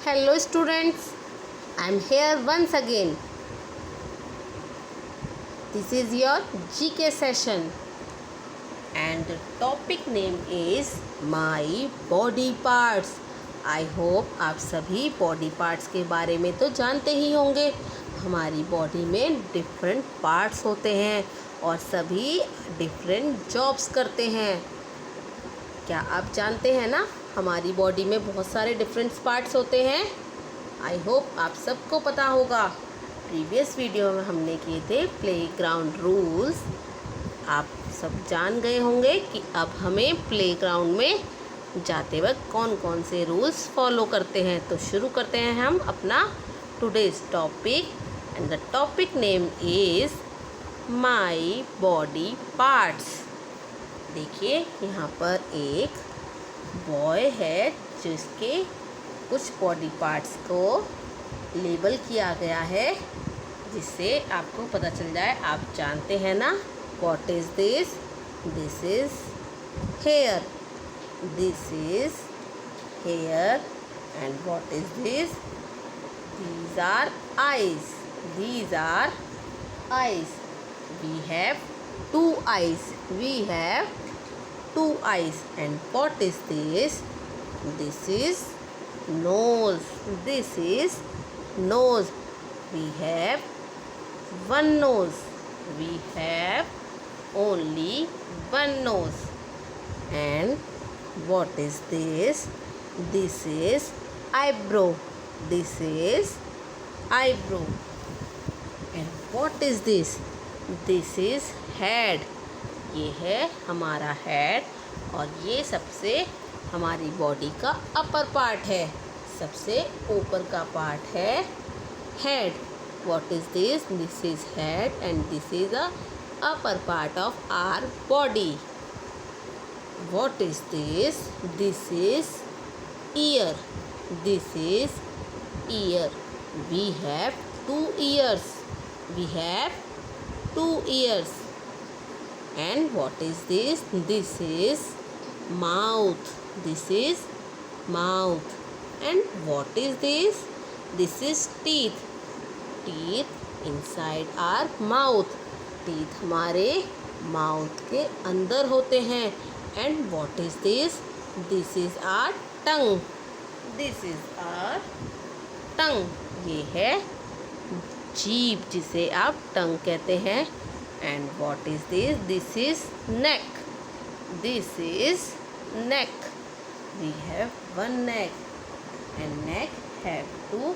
Hello students, I am here once again. This is your GK session and the topic name is My Body Parts. I hope आप सभी body parts के बारे में तो जानते ही होंगे। हमारी बॉडी में डिफरेंट पार्ट्स होते हैं और सभी डिफरेंट जॉब्स करते हैं। क्या आप जानते हैं ना, हमारी बॉडी में बहुत सारे डिफरेंट पार्ट्स होते हैं। आई होप आप सबको पता होगा। प्रीवियस वीडियो में हमने किए थे प्लेग्राउंड रूल्स। आप सब जान गए होंगे कि अब हमें प्लेग्राउंड में जाते वक्त कौन कौन से रूल्स फॉलो करते हैं। तो शुरू करते हैं हम अपना today's topic and the topic name is my body parts. देखिए यहाँ पर एक बॉय है जिसके कुछ बॉडी पार्ट्स को लेबल किया गया है, जिससे आपको पता चल जाए। आप जानते हैं ना, what is this? This is hair. This is hair and what is this? These are eyes. These are eyes. We have two eyes. We have two eyes. And what is this? This is nose. This is nose. We have one nose. We have only one nose. And what is this? This is eyebrow. This is eyebrow. And what is this? This is head. ये है हमारा head और ये सबसे हमारी body का upper part है। सबसे ऊपर का पार्ट है head. What is this? This is head and this is a upper part of our body. What is this? This is ear. This is ear. We have two ears. We have two ears. And what is this? This is mouth. This is mouth. And what is this? This is teeth. Teeth inside our mouth. Teeth हमारे mouth के अंदर होते हैं। And what is this? This is our tongue. This is our tongue. ये है जीभ, जिसे आप टंग कहते हैं। And what is this? This is neck. This is neck. We have one neck and neck have to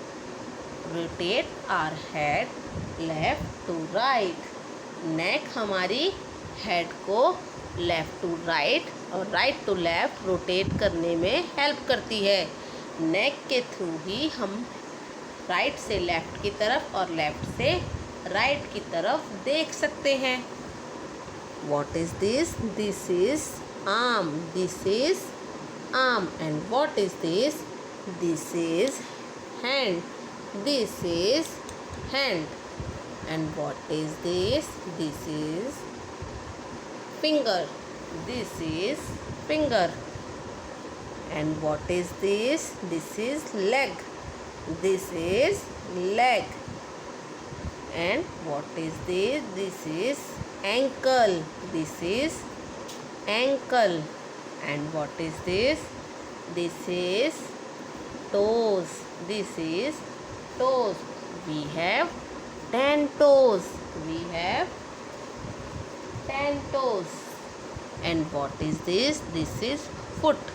rotate our head left to right. Neck हमारी head को left to right और राइट टू लेफ़्ट रोटेट करने में help करती है। नेक के through ही हम right से लेफ़्ट की तरफ और लेफ़्ट से राइट की तरफ देख सकते हैं। What is this? This is arm. This is arm. And what is this? This is hand. This is hand. And what is this? This is finger. This is finger. And what is this? This is leg. This is leg. And what is this? This is ankle. This is ankle. And what is this? This is toes. This is toes. We have 10 toes. We have 10 toes. And what is this? This is foot.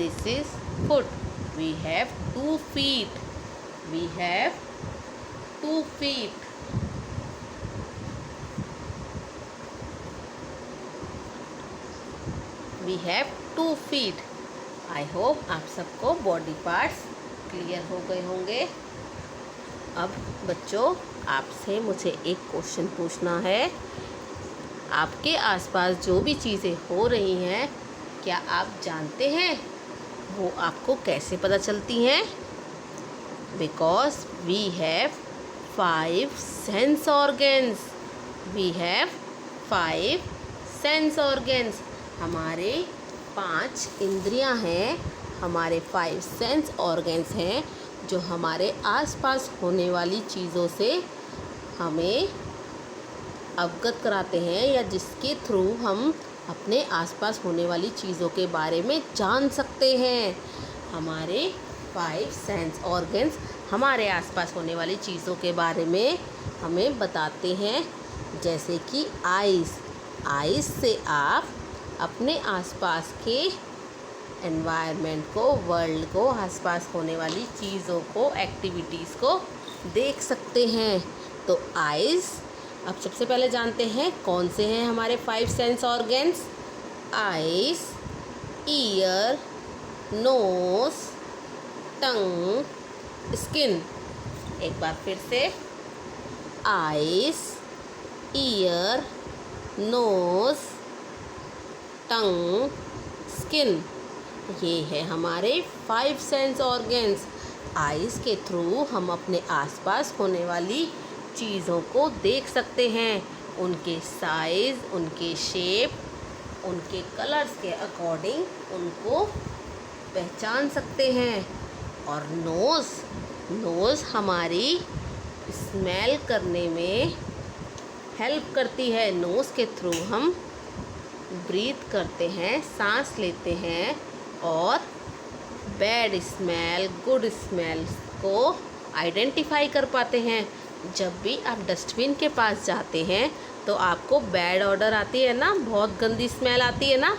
This is foot. We have 2 feet. We have 2 feet. We have 2 feet. I hope आप सबको body parts clear हो गए होंगे। अब बच्चों, आपसे मुझे एक क्वेश्चन पूछना है। आपके आसपास जो भी चीज़ें हो रही हैं, क्या आप जानते हैं वो आपको कैसे पता चलती हैं? Because we have 5 sense organs. We have 5 sense organs. हमारे 5 इंद्रियां हैं। हमारे 5 सेंस ऑर्गन्स हैं जो हमारे आसपास होने वाली चीज़ों से हमें अवगत कराते हैं या जिसके थ्रू हम अपने आसपास होने वाली चीज़ों के बारे में जान सकते हैं। हमारे 5 सेंस ऑर्गन्स हमारे आसपास होने वाली चीज़ों के बारे में हमें बताते हैं, जैसे कि आइज़ से आप अपने आसपास के एनवायरनमेंट को, वर्ल्ड को, आसपास होने वाली चीज़ों को, एक्टिविटीज़ को देख सकते हैं। तो आइज़, अब सबसे पहले जानते हैं कौन से हैं हमारे 5 sense organs. Eyes, ear, nose, tongue, skin. एक बार फिर से, eyes, ear, nose, tongue, skin. ये है हमारे 5 सेंस ऑर्गन्स। आइज़ के थ्रू हम अपने आसपास होने वाली चीज़ों को देख सकते हैं, उनके साइज़, उनके शेप, उनके कलर्स के अकॉर्डिंग उनको पहचान सकते हैं। और नोज़ हमारी स्मेल करने में हेल्प करती है। नोज़ के थ्रू हम ब्रीथ करते हैं, सांस लेते हैं और बैड स्मेल, गुड स्मेल को आइडेंटिफाई कर पाते हैं। जब भी आप डस्टबिन के पास जाते हैं तो आपको बैड ऑडर आती है ना, बहुत गंदी स्मेल आती है ना।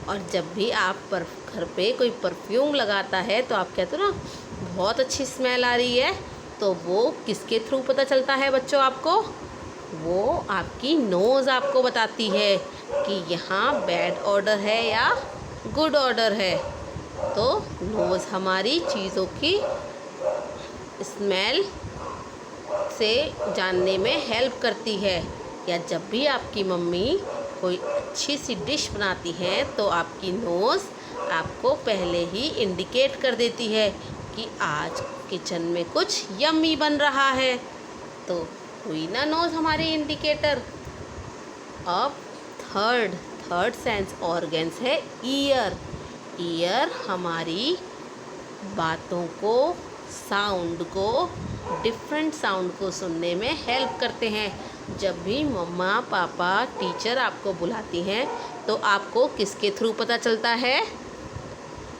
और जब भी आप घर पे कोई परफ्यूम लगाता है तो आप कहते हो ना बहुत अच्छी स्मेल आ रही है, तो वो किसके थ्रू पता चलता है बच्चों आपको? वो आपकी नोज़ आपको बताती है कि यहाँ बैड ऑडर है या गुड ऑडर है। तो नोज़ हमारी चीज़ों की स्मेल से जानने में हेल्प करती है। या जब भी आपकी मम्मी कोई अच्छी सी डिश बनाती है तो आपकी नोज़ आपको पहले ही इंडिकेट कर देती है कि आज किचन में कुछ यम्मी बन रहा है। तो हुई ना नोज़ हमारी इंडिकेटर। अब थर्ड सेंस ऑर्गन्स है ईयर हमारी बातों को, साउंड को, डिफरेंट साउंड को सुनने में हेल्प करते हैं। जब भी मम्मा, पापा, टीचर आपको बुलाती हैं तो आपको किसके थ्रू पता चलता है?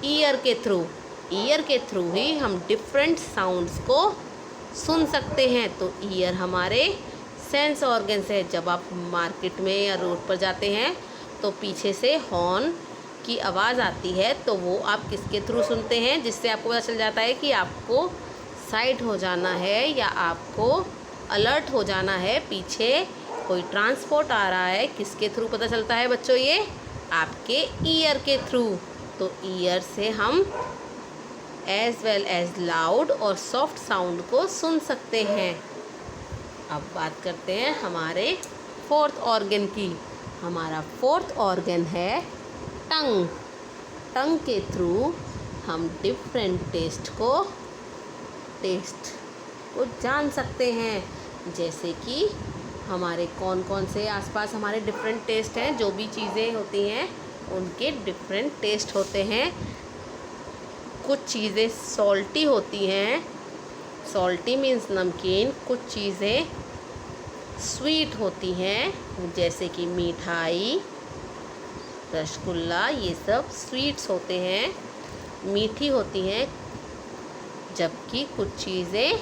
ईयर के थ्रू ही हम डिफरेंट साउंड्स को सुन सकते हैं। तो ईयर हमारे सेंस ऑर्गन्स है। जब आप मार्केट में या रोड पर जाते हैं तो पीछे से हॉर्न की आवाज़ आती है, तो वो आप किसके थ्रू सुनते हैं, जिससे आपको पता चल जाता है कि आपको साइड हो जाना है या आपको अलर्ट हो जाना है, पीछे कोई ट्रांसपोर्ट आ रहा है। किसके थ्रू पता चलता है बच्चों? ये आपके ईयर के थ्रू। तो ईयर से हम एज वेल एज लाउड और सॉफ्ट साउंड को सुन सकते हैं। अब बात करते हैं हमारे 4th ऑर्गन की। हमारा 4th ऑर्गन है टंग के थ्रू हम डिफरेंट टेस्ट को जान सकते हैं। जैसे कि हमारे कौन से आसपास हमारे डिफरेंट टेस्ट हैं, जो भी चीज़ें होती हैं उनके डिफरेंट टेस्ट होते हैं। कुछ चीज़ें सॉल्टी होती हैं, सॉल्टी मीन्स नमकीन। कुछ चीज़ें स्वीट होती हैं, जैसे कि मिठाई, रसगुल्ला, ये सब स्वीट्स होते हैं, मीठी होती हैं। जबकि कुछ चीज़ें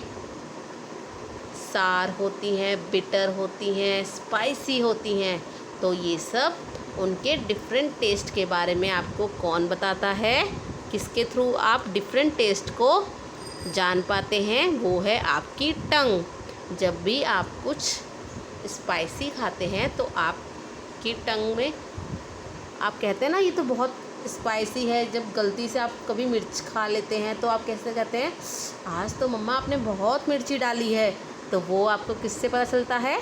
सार होती हैं, बिटर होती हैं, स्पाइसी होती हैं। तो ये सब उनके डिफरेंट टेस्ट के बारे में आपको कौन बताता है? किसके थ्रू आप डिफरेंट टेस्ट को जान पाते हैं? वो है आपकी टंग। जब भी आप कुछ स्पाइसी खाते हैं तो आपकी टंग में आप कहते हैं ना ये तो बहुत स्पाइसी है। जब गलती से आप कभी मिर्च खा लेते हैं तो आप कैसे कहते हैं, आज तो मम्मा आपने बहुत मिर्ची डाली है। तो वो आपको किससे पता चलता है?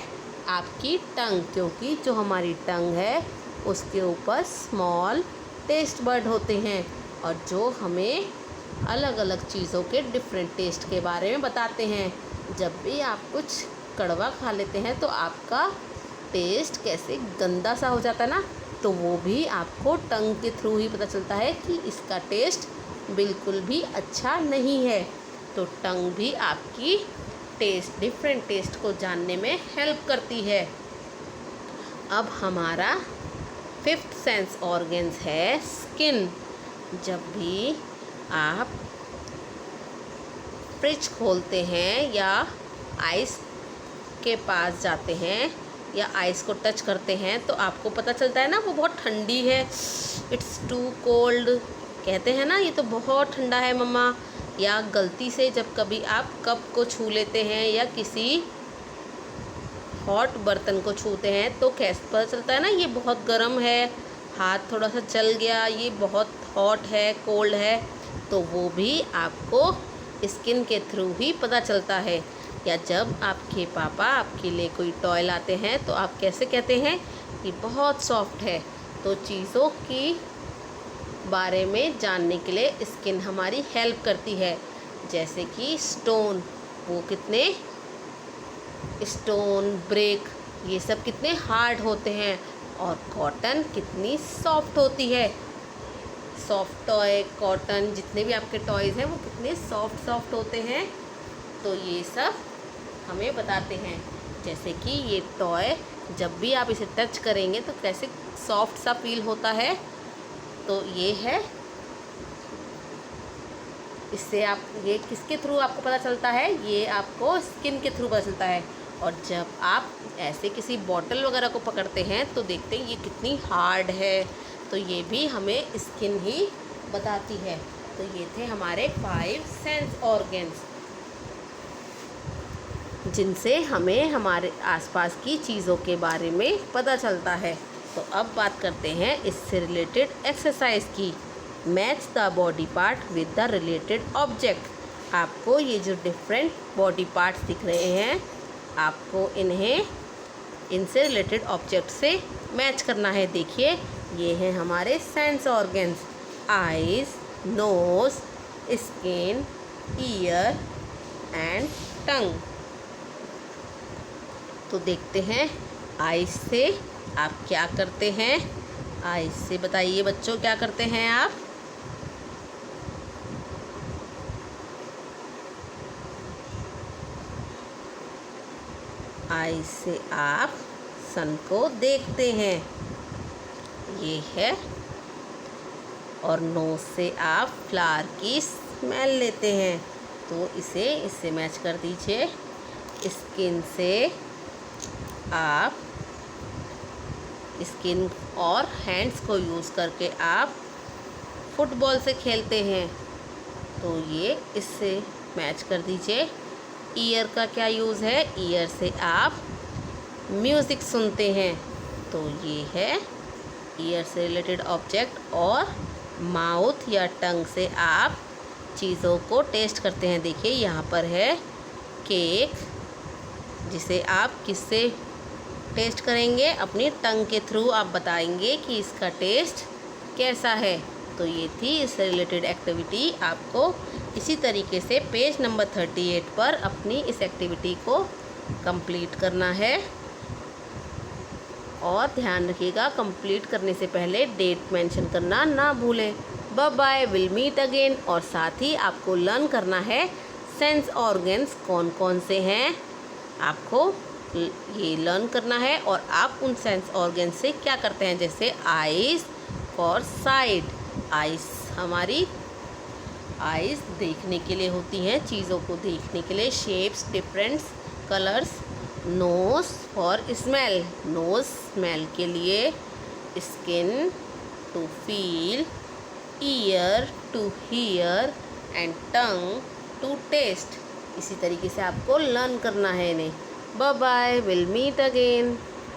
आपकी टंग। क्योंकि जो हमारी टंग है उसके ऊपर स्मॉल टेस्ट बड होते हैं और जो हमें अलग अलग चीज़ों के डिफरेंट टेस्ट के बारे में बताते हैं। जब भी आप कुछ कड़वा खा लेते हैं तो आपका टेस्ट कैसे गंदा सा हो जाता है ना, तो वो भी आपको टंग के थ्रू ही पता चलता है कि इसका टेस्ट बिल्कुल भी अच्छा नहीं है। तो टंग भी आपकी डिफरेंट टेस्ट को जानने में हेल्प करती है। अब हमारा फिफ्थ सेंस ऑर्गन्स है स्किन। जब भी आप फ्रिज खोलते हैं या आइस के पास जाते हैं या आइस को टच करते हैं तो आपको पता चलता है ना वो बहुत ठंडी है, इट्स टू कोल्ड कहते हैं ना, ये तो बहुत ठंडा है मम्मा। या गलती से जब कभी आप कप को छू लेते हैं या किसी हॉट बर्तन को छूते हैं तो कैसे पता चलता है ना ये बहुत गर्म है, हाथ थोड़ा सा जल गया, ये बहुत हॉट है, कोल्ड है। तो वो भी आपको स्किन के थ्रू ही पता चलता है। या जब आपके पापा आपके लिए कोई टॉय लाते हैं तो आप कैसे कहते हैं कि बहुत सॉफ्ट है। तो चीज़ों की बारे में जानने के लिए स्किन हमारी हेल्प करती है। जैसे कि स्टोन, वो कितने स्टोन ब्रेक ये सब कितने हार्ड होते हैं, और कॉटन कितनी सॉफ्ट होती है। सॉफ्ट टॉय, कॉटन, जितने भी आपके टॉयज़ हैं वो कितने सॉफ्ट होते हैं। तो ये सब हमें बताते हैं। जैसे कि ये टॉय जब भी आप इसे टच करेंगे तो कैसे सॉफ्ट सा फील होता है। तो ये है, इससे आप ये किसके थ्रू आपको पता चलता है, ये आपको स्किन के थ्रू पता चलता है। और जब आप ऐसे किसी बॉटल वगैरह को पकड़ते हैं तो देखते हैं ये कितनी हार्ड है, तो ये भी हमें स्किन ही बताती है। तो ये थे हमारे 5 सेंस ऑर्गन्स जिनसे हमें हमारे आसपास की चीज़ों के बारे में पता चलता है। तो अब बात करते हैं इससे रिलेटेड एक्सरसाइज की। Match the body part with the related object. आपको ये जो डिफरेंट बॉडी पार्ट्स दिख रहे हैं, आपको इनसे रिलेटेड ऑब्जेक्ट से मैच करना है। देखिए ये हैं हमारे sense organs, eyes, nose, skin, ear and tongue. तो देखते हैं आइज़ से आप क्या करते हैं। आइज़ से बताइए बच्चों, क्या करते हैं आप? आइज़ से आप सन को देखते हैं, ये है। और नोज़ से आप फ्लावर की स्मेल लेते हैं, तो इससे मैच कर दीजिए। स्किन से आप स्किन और हैंड्स को यूज़ करके आप फुटबॉल से खेलते हैं, तो ये इससे मैच कर दीजिए। ईयर का क्या यूज़ है? ईयर से आप म्यूज़िक सुनते हैं, तो ये है ईयर से रिलेटेड ऑब्जेक्ट। और माउथ या टंग से आप चीज़ों को टेस्ट करते हैं। देखिए यहाँ पर है केक, जिसे आप किससे टेस्ट करेंगे? अपनी टंग के थ्रू आप बताएंगे कि इसका टेस्ट कैसा है। तो ये थी इससे रिलेटेड एक्टिविटी। आपको इसी तरीके से पेज नंबर 38 पर अपनी इस एक्टिविटी को कंप्लीट करना है। और ध्यान रखिएगा, कंप्लीट करने से पहले डेट मेंशन करना ना भूलें। Bye bye, will meet again. और साथ ही आपको लर्न करना है सेंस ऑर्गन्स कौन कौन से हैं, आपको ये लर्न करना है। और आप उन सेंस ऑर्गन्स से क्या करते हैं, जैसे आइज़ फॉर साइट। हमारी आइज़ देखने के लिए होती हैं, चीज़ों को देखने के लिए, shapes, different colours. Nose for smell, nose smell के लिए। Skin to feel, ear to hear and tongue to taste. इसी तरीके से आपको लर्न करना है इन्हें। Bye bye, will meet again.